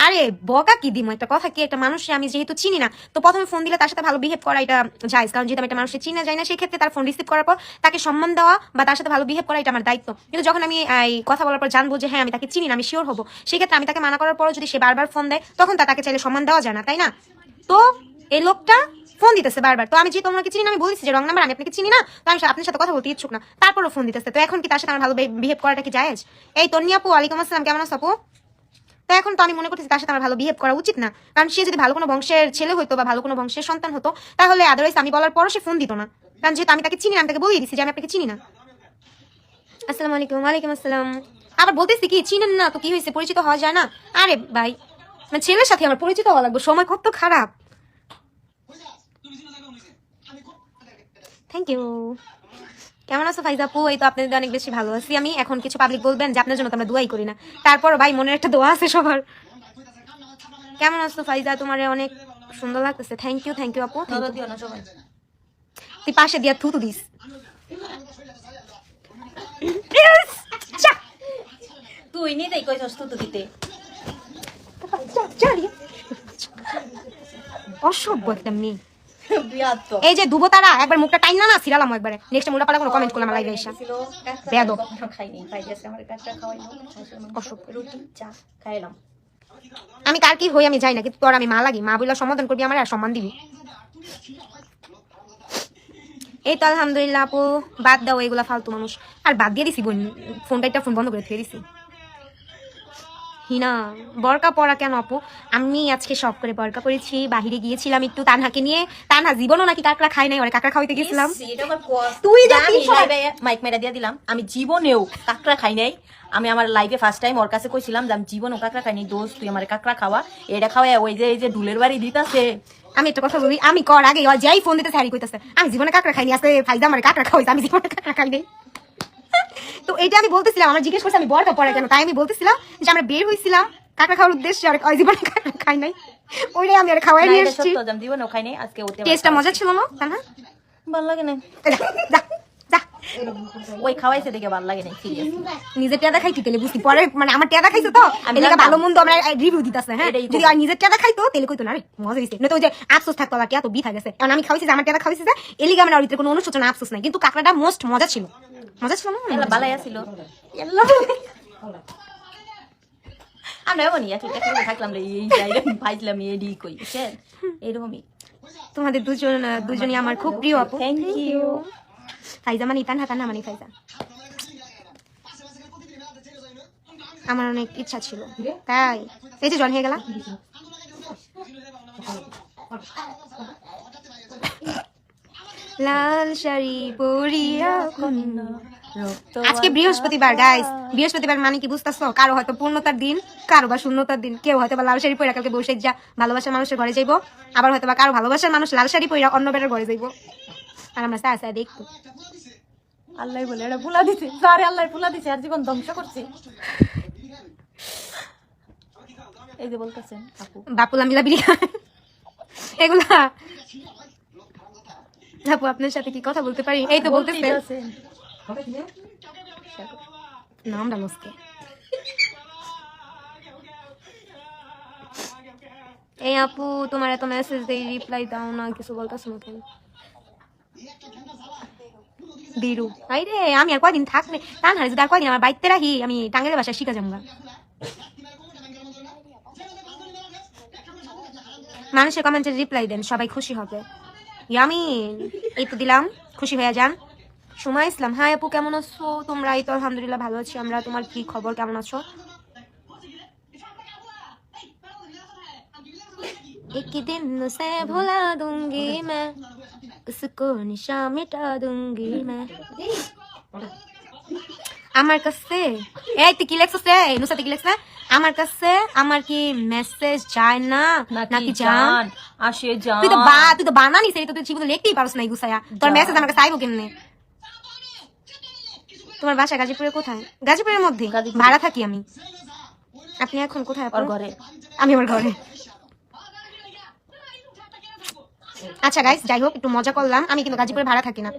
আরে বকা কি দিমো, একটা কথা কি, একটা মানুষ আমি যেহেতু চিনি না, তো প্রথমে ফোন দিলে তার সাথে ভালো বিহেভ করা এটা জায়েজ, কারণ যেহেতু আমি একটা মানুষকে চিনা যায় না, সেই ক্ষেত্রে তার ফোন রিসিভ করার পর তাকে সম্মান দেওয়া বা তার সাথে ভালো বিহেভ করা এটা আমার দায়িত্ব। কিন্তু যখন আমি এই কথা বলার পর জানবো যে হ্যাঁ আমি তাকে চিনি না, আমি শিওর হবো, সেই ক্ষেত্রে আমি তাকে মানা করার পর যদি সে বারবার ফোন দেয়, তখন তাকে চাইলে সম্মান দেওয়া যায় না, তাই না? তো এই লোকটা ফোন দিতেছে বারবার, তো আমি যে তোমাকে চিনি না, আমি বলছি যে রং নাম্বার, আমি আপনাকে চিনি না, তো আমি আপনার সাথে কথা বলতে ইচ্ছুক না, তারপরও ফোন দিতেছে, তো এখন কি তার সাথে আমার ভালো বিহেভ করাটা কি জায়েজ? এই তন্নি আপু, ওয়ালাইকুম আসসালাম, কেমন আছো আপু? তো এখন তো আমি মনে করছি তার সাথে আমার ভালো বিহেভ করা উচিত না, কারণ সে যদি ভালো কোনো বংশের ছেলে হতো বা ভালো কোনো বংশের সন্তান হতো, তাহলে আদারওয়াইজ আমি বলার পরও সে ফোন দিত না, কারণ যেহেতু আমি তাকে চিনি না, আমি তাকে বলেই দিচ্ছি যে আমি আপনাকে চিনি না। আসসালামু আলাইকুম। ওয়ালাইকুম আসসালাম। আবার বলতেছি কি চিনেন না তো কি হয়েছে, পরিচিত হওয়া যায় না? আরে ভাই, মানে ছেলের সাথে আমার পরিচিত হওয়া লাগবে, সময় কত খারাপ। Thank you. কেমন আছো ফাইজা আপু? এই তো আপনাদের অনেক বেশি ভালো আছি আমি। এখন কিছু পাবলিক বলবেন যে আপনার জন্য তো আমরা দোয়াই করি না, তারপর ভাই মনের একটা দোয়া আছে সবার। কেমন আছো ফাইজা? তোমার অনেক সুন্দর লাগতেছে। থ্যাংক ইউ আপু। তুই পাশে দিয়া থুতু দিস। তুই নিজেই কইছস থুতু দিতে। অসভ্য একটা মেয়ে। এই যে দুবো তারা একবার মুখটা টাইম না সিরালাম একবারে, নেক্সট টাইম উল্টাপাল্টা কোনো কমেন্ট করলাম লাইভে এসে। বেয়াদব। খাইনি, পাইতেছে আমার কাঁচা খাওয়াইলো, অসভ্য রুটি চা খাইলাম। আমি কার কি হই আমি যাই না, কিন্তু তোর আমি মা লাগি, মা বইলা সম্বোধন করবি আমার আর সম্মান দিবি। এই তো আলহামদুলিল্লাহ আপু, বাদ দাও এগুলা ফালতু মানুষ। আর বাদ দিয়ে দিছি বোন, ফোনটা একটা ফোন বন্ধ করে থুয়ে দিছি। হিনা বরকা পরা কেন আপু? আমি আজকে শখ করে বরকা পরেছি, বাহিরে গিয়েছিলাম একটু তানহাকে নিয়ে। তানহা জীবনও নাকি কাঁকড়া খাই নাই, ওরে কাঁকড়া খাওয়াইতে গেছিলাম। তুই মাইক মেরা দিয়ে দিলাম, আমি জীবনেও কাঁকড়া খাই নাই। আমি আমার লাইফে ফার্স্ট টাইম ওর কাছে কইছিলাম যে আমি জীবনেও কাঁকড়া খাইনি, দোস্ত তুই আমার কাঁকড়া খাওয়া। এটা খাওয়া ওই যে এই যে ঢুলের বাড়ি দিতাছে। আমি একটা কথা বলি, আমি কর আগে যাই ফোন দিতে হারি কইতাছে আমি জীবনে কাঁকড়া খাইনি, আজকে ফাইদা আমার কাঁকড়া খাওয়াইছে, আমি জীবনে কাঁকড়া খাই নাই। তো এটা আমি বলতেছিলাম, আমার জিজ্ঞেস করছে আমি বরকা পরে কেন, তাই আমি বলতেছিলাম যে আমরা বের হইছিলাম কাঁকড়া খাওয়ার উদ্দেশ্যে, আর ওই জীবনে কাঁকড়া খাই নাই, ওইটাই আমি আর খাওয়াই নিয়ে এসেছি। জীবনেও খাই নাই, আজকে ওতে টেস্টটা মজা ছিল না? তাই না? ভালো লাগে না, যা যা ওই খাওয়াইছে দেখে ভালো লাগে না। নিজের টেদা খাইতে তেলে বুঝতি, পরে মানে আমার টেদা খাইছে তো আমি ভালো মন্দ আমরা রিভিউ দিতেছে। হ্যাঁ, যদি আর নিজের টেদা খাইতো তেলে কইতো না রে মজা হইছে, নয়তো ওই যে আফসোস থাকতো আর এত বিথা গেছে, কারণ আমি খাওয়াইছি যে আমার টেদা খাওয়াইছে যে এলিগা আমার ভিতরে কোনো অনুশোচনা আফসোস নাই, কিন্তু কাঁকড়াটা মোস্ট মজা ছিল। মজা ছিল না? বালাই ছিল। আমরা এমনই থাকলাম রে, এই ভাইছিলাম এডি কই এরকমই। তোমাদের দুজনই আমার খুব প্রিয় আপু। Thank you. ফাইজা মানে তানহা, তানহা মানে ফাইজা। আমার অনেক ইচ্ছা ছিল তাই এই যে জন হয়ে গেল। লাল শাড়ি পরিয়া আজকে বৃহস্পতিবার গাইস, বৃহস্পতিবার মানে কি বুঝতেছো? কারো হয়তো পূর্ণতার দিন, কারো বা শূন্যতার দিন। কেউ হয়তো বা লাল শাড়ি পরে কালকে বসে যা ভালোবাসার মানুষের ঘরে যাইবো, আবার হয়তো বা কারো ভালোবাসার মানুষ লাল শাড়ি পরে অন্য বেটার ঘরে যাইবো, আর আমরা চা দেখবো। আল্লাহ বলে এটা ভুলা দিছে, আরে আল্লাহ ভুলা দিছে, আর জীবন ধ্বংস করছে। এই যে বলতেছেন বাপুলা মিলা বিরিয়া এগুলা। আপু আপনার সাথে কি কথা বলতে পারি? এই তো বলতেছেন নামটা মুসকে। এই আপু তোমার এত মেসেজ দেই, রিপ্লাই দাও না, কিছু বলতেছ না কেন? বিরু আই রে, আমি আর কয়দিন থাকলে টান হারে, যদি আর কয়দিন আমার বাইতে রাখি আমি টাঙ্গের বাসায় শিখা যাবো। মানুষের কমেন্টে রিপ্লাই দেন, সবাই খুশি হবে। ইয়ামিন এই তো দিলাম, খুশি হয়ে যান। সুমা ইসলাম হাই আপু কেমন আছো তোমরা? এই তো আলহামদুলিল্লাহ ভালো আছি আমরা। তোমার কি খবর, কেমন আছো? एक दिन से भुला दूंगी मैं, उसको निशा मिटा दूंगी मैं। আমার কাছে এই তুই কি লেখছস রে? নুসাতে কি লেখছ? আমার কাছে আমার কি মেসেজ যায় না নাকি জান আসে জান? তুই তো বানানিস, এই তো তুই জীবনে লিখতেই পারছ না গুছায়া, তোর মেসেজ আমার কাছে আইবো কেমনে? তোমার বাসা গাজীপুরের কোথায়? গাজীপুরের মধ্যে ভাড়া থাকি আমি। আপনি এখন কোথায়? ওর ঘরে। আমি আমার ঘরে। আচ্ছা গাইস, যাই হোক একটু মজা করলাম, আমি কিন্তু গাজীপুরে ভাড়া থাকি না।